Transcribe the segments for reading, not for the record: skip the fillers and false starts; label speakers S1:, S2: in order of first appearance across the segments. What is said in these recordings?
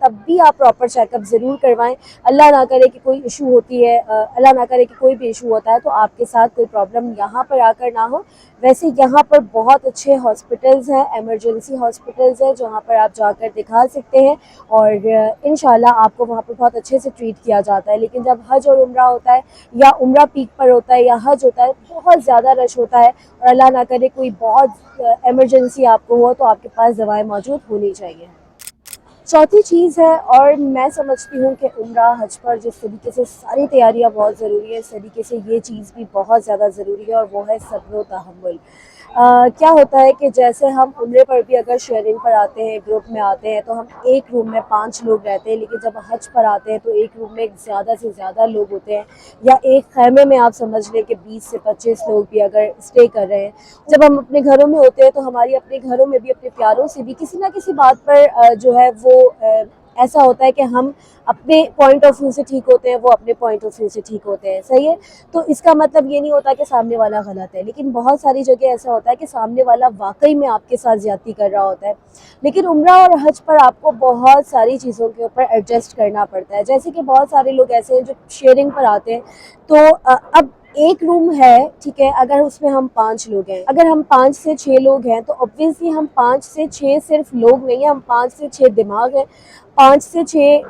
S1: تب بھی آپ پراپر چیک اپ ضرور کروائیں. اللہ نہ کرے کہ کوئی ایشو ہوتی ہے, اللہ نہ کرے کہ کوئی بھی ایشو ہوتا ہے تو آپ کے ساتھ کوئی پرابلم یہاں پر آ کر نہ ہو. ویسے یہاں پر بہت اچھے ہاسپٹلز ہیں, ایمرجنسی ہاسپٹلز ہیں جہاں پر آپ جا کر دکھا سکتے ہیں اور انشاءاللہ آپ کو وہاں پر بہت اچھے سے ٹریٹ کیا جاتا ہے. لیکن جب حج اور عمرہ ہوتا ہے یا عمرہ پیک پر ہوتا ہے یا حج ہوتا ہے بہت زیادہ رش ہوتا ہے اور اللہ نہ کرے کوئی بہت ایمرجنسی آپ کو ہو تو آپ کے پاس دوائیں موجود ہونی چاہیے. چوتھی چیز ہے, اور میں سمجھتی ہوں کہ عمرہ حج پر جس طریقے سے ساری تیاریاں بہت ضروری ہے, اس طریقے سے یہ چیز بھی بہت زیادہ ضروری ہے اور وہ ہے صبر و تحمل. کیا ہوتا ہے کہ جیسے ہم عمرے پر بھی اگر شیئرنگ پر آتے ہیں, گروپ میں آتے ہیں, تو ہم ایک روم میں 5 لوگ رہتے ہیں, لیکن جب حج پر آتے ہیں تو ایک روم میں زیادہ سے زیادہ لوگ ہوتے ہیں, یا ایک خیمے میں آپ سمجھ لیں کہ 20 سے 25 لوگ بھی اگر اسٹے کر رہے ہیں. جب ہم اپنے گھروں میں ہوتے ہیں تو ہماری اپنے گھروں میں بھی اپنے پیاروں سے بھی کسی نہ کسی بات پر جو ہے وہ ایسا ہوتا ہے کہ ہم اپنے پوائنٹ آف ویو سے ٹھیک ہوتے ہیں, وہ اپنے پوائنٹ آف ویو سے ٹھیک ہوتے ہیں. صحیح ہے, تو اس کا مطلب یہ نہیں ہوتا کہ سامنے والا غلط ہے, لیکن بہت ساری جگہ ایسا ہوتا ہے کہ سامنے والا واقعی میں آپ کے ساتھ زیادتی کر رہا ہوتا ہے. لیکن عمرہ اور حج پر آپ کو بہت ساری چیزوں کے اوپر ایڈجسٹ کرنا پڑتا ہے. جیسے کہ بہت سارے لوگ ایسے ہیں جو شیئرنگ پر آتے ہیں, تو اب ایک روم ہے, ٹھیک ہے, اگر اس میں ہم 5 لوگ ہیں, اگر ہم 5 سے 6 لوگ ہیں تو obviously ہم 5 سے 6 صرف لوگ نہیں ہیں, ہم 5 سے 6 دماغ ہیں, 5 سے 6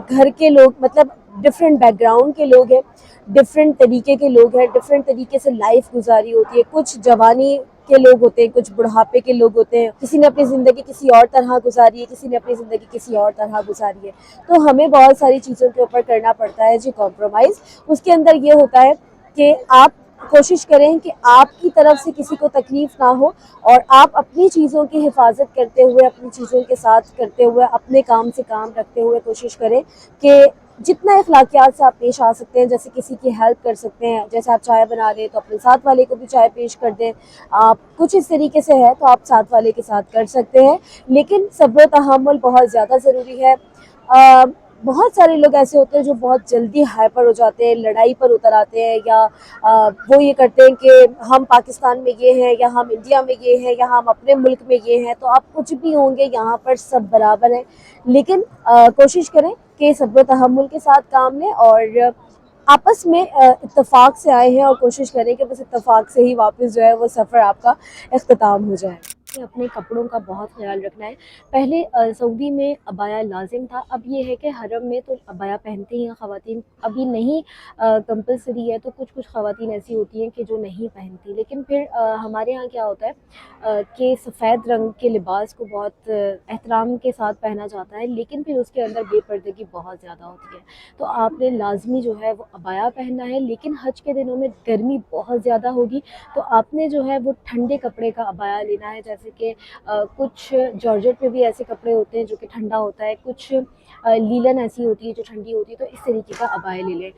S1: گھر کے لوگ, مطلب ڈفرینٹ بیک گراؤنڈ کے لوگ ہیں, ڈفرینٹ طریقے کے لوگ ہیں, ڈفرینٹ طریقے سے لائف گزاری ہوتی ہے. کچھ جوانی کے لوگ ہوتے ہیں, کچھ بڑھاپے کے لوگ ہوتے ہیں, کسی نے اپنی زندگی کسی اور طرح گزاری ہے, کسی نے اپنی زندگی کسی اور طرح گزاری ہے. تو ہمیں بہت ساری چیزوں کے اوپر کرنا پڑتا ہے جی کمپرومائز. اس کے اندر یہ ہوتا ہے کہ آپ کوشش کریں کہ آپ کی طرف سے کسی کو تکلیف نہ ہو, اور آپ اپنی چیزوں کی حفاظت کرتے ہوئے, اپنی چیزوں کے ساتھ کرتے ہوئے, اپنے کام سے کام رکھتے ہوئے کوشش کریں کہ جتنا اخلاقیات سے آپ پیش آ سکتے ہیں, جیسے کسی کی ہیلپ کر سکتے ہیں, جیسے آپ چائے بنا رہے ہیں تو اپنے ساتھ والے کو بھی چائے پیش کر دیں, آپ کچھ اس طریقے سے ہے تو آپ ساتھ والے کے ساتھ کر سکتے ہیں. لیکن صبر و تحمل بہت زیادہ ضروری ہے. بہت سارے لوگ ایسے ہوتے ہیں جو بہت جلدی ہائپر ہو جاتے ہیں, لڑائی پر اتر آتے ہیں, یا وہ یہ کرتے ہیں کہ ہم پاکستان میں یہ ہیں, یا ہم انڈیا میں یہ ہیں, یا ہم اپنے ملک میں یہ ہیں. تو آپ کچھ بھی ہوں گے, یہاں پر سب برابر ہیں, لیکن کوشش کریں کہ صبر و تحمل کے ساتھ کام لیں اور آپس میں اتفاق سے آئے ہیں, اور کوشش کریں کہ بس اتفاق سے ہی واپس جو ہے وہ سفر آپ کا اختتام ہو جائے. اپنے کپڑوں کا بہت خیال رکھنا ہے. پہلے سعودی میں عبایا لازم تھا, اب یہ ہے کہ حرم میں تو عبایا پہنتے ہیں خواتین, ابھی نہیں کمپلسری ہے. تو کچھ خواتین ایسی ہوتی ہیں کہ جو نہیں پہنتی, لیکن پھر ہمارے ہاں کیا ہوتا ہے کہ سفید رنگ کے لباس کو بہت احترام کے ساتھ پہنا جاتا ہے, لیکن پھر اس کے اندر بے پردگی بہت زیادہ ہوتی ہے. تو آپ نے لازمی جو ہے وہ عبایا پہننا ہے. لیکن حج کے دنوں میں گرمی بہت زیادہ ہوگی, تو آپ نے جو ہے وہ ٹھنڈے کپڑے کا عبایا لینا ہے. جیسے کہ کچھ جارجٹ میں بھی ایسے کپڑے ہوتے ہیں جو کہ ٹھنڈا ہوتا ہے, کچھ لیلن ایسی ہوتی ہے جو ٹھنڈی ہوتی ہے, تو اس طریقے کا عبایا لے لیں.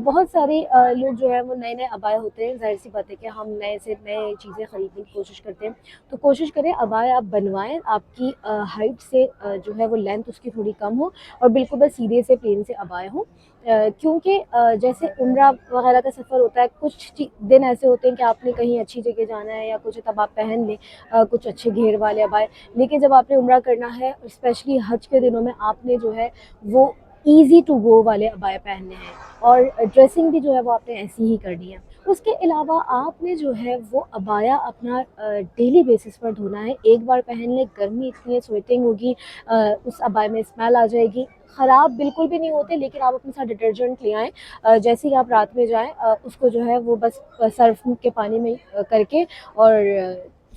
S1: بہت سارے لوگ جو ہے وہ نئے نئے عبایا ہوتے ہیں, ظاہر سی بات ہے کہ ہم نئے سے نئے چیزیں خریدنے کی کوشش کرتے ہیں, تو کوشش کریں عبایا آپ بنوائیں, آپ کی ہائٹ سے جو ہے وہ لینتھ اس کی تھوڑی کم ہو, اور بالکل بس سیدھے سے پلین سے عبایا ہوں. کیونکہ جیسے عمرہ وغیرہ کا سفر ہوتا ہے, کچھ دن ایسے ہوتے ہیں کہ آپ نے کہیں اچھی جگہ جانا ہے یا کچھ, تب آپ پہن لیں کچھ اچھے گھیر والے عبائے. لیکن جب آپ نے عمرہ کرنا ہے, اسپیشلی حج کے دنوں میں, آپ نے جو ہے وہ ایزی ٹو گو والے عبائے پہننے ہیں, اور ڈریسنگ بھی جو ہے وہ آپ نے ایسی ہی کرنی ہے. اس کے علاوہ آپ نے جو ہے وہ عبایا اپنا ڈیلی بیسس پر دھونا ہے. ایک بار پہن لیں, گرمی اتنی ہے, سویٹنگ ہوگی, اس عبائے میں اسمیل آ جائے گی. خراب بالکل بھی نہیں ہوتے, لیکن آپ اپنے ساتھ ڈٹرجنٹ لے آئیں. جیسے ہی آپ رات میں جائیں, اس کو جو ہے وہ بس سرف کے پانی میں کر کے اور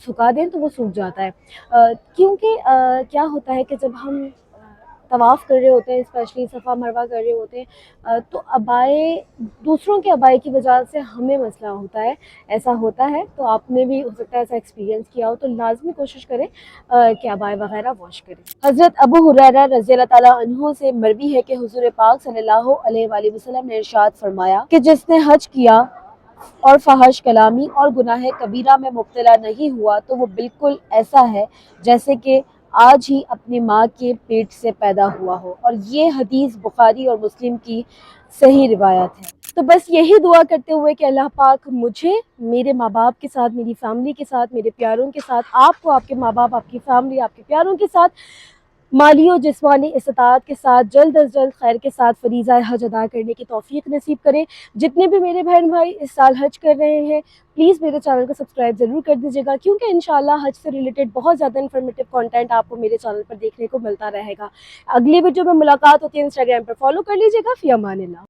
S1: سکھا دیں تو وہ سوکھ جاتا ہے. کیونکہ کیا ہوتا ہے کہ جب ہم طواف کر رہے ہوتے ہیں, اسپیشلی صفا مروہ کر رہے ہوتے ہیں, تو عبائے دوسروں کے عبائے کی وجہ سے ہمیں مسئلہ ہوتا ہے, ایسا ہوتا ہے. تو آپ نے بھی ہو سکتا ہے ایسا ایکسپیرینس کیا ہو, تو لازمی کوشش کریں کہ عبائے وغیرہ واش کریں. حضرت ابو ہریرہ رضی اللہ تعالیٰ عنہ سے مروی ہے کہ حضور پاک صلی اللہ علیہ وآلہ وسلم نے ارشاد فرمایا کہ جس نے حج کیا اور فحش کلامی اور گناہ کبیرہ میں مبتلا نہیں ہوا, تو وہ بالکل ایسا ہے جیسے کہ آج ہی اپنی ماں کے پیٹ سے پیدا ہوا ہو، اور یہ حدیث بخاری اور مسلم کی صحیح روایت ہے۔ تو بس یہی دعا کرتے ہوئے کہ اللہ پاک مجھے میرے ماں باپ کے ساتھ، میری فیملی کے ساتھ، میرے پیاروں کے ساتھ، آپ کو آپ کے ماں باپ، آپ کی فیملی، آپ کے پیاروں کے ساتھ مالی و جسمانی استطاعت کے ساتھ جلد از جلد خیر کے ساتھ فریضہ حج ادا کرنے کی توفیق نصیب کریں۔ جتنے بھی میرے بہن بھائی اس سال حج کر رہے ہیں پلیز میرے چینل کو سبسکرائب ضرور کر دیجیے گا، کیونکہ انشاءاللہ حج سے ریلیٹڈ بہت زیادہ انفارمیٹیو کنٹینٹ آپ کو میرے چینل پر دیکھنے کو ملتا رہے گا۔ اگلی ویڈیو میں ملاقات ہوتی ہے، انسٹاگرام پر فالو کر لیجیے گا۔ فی امان اللہ۔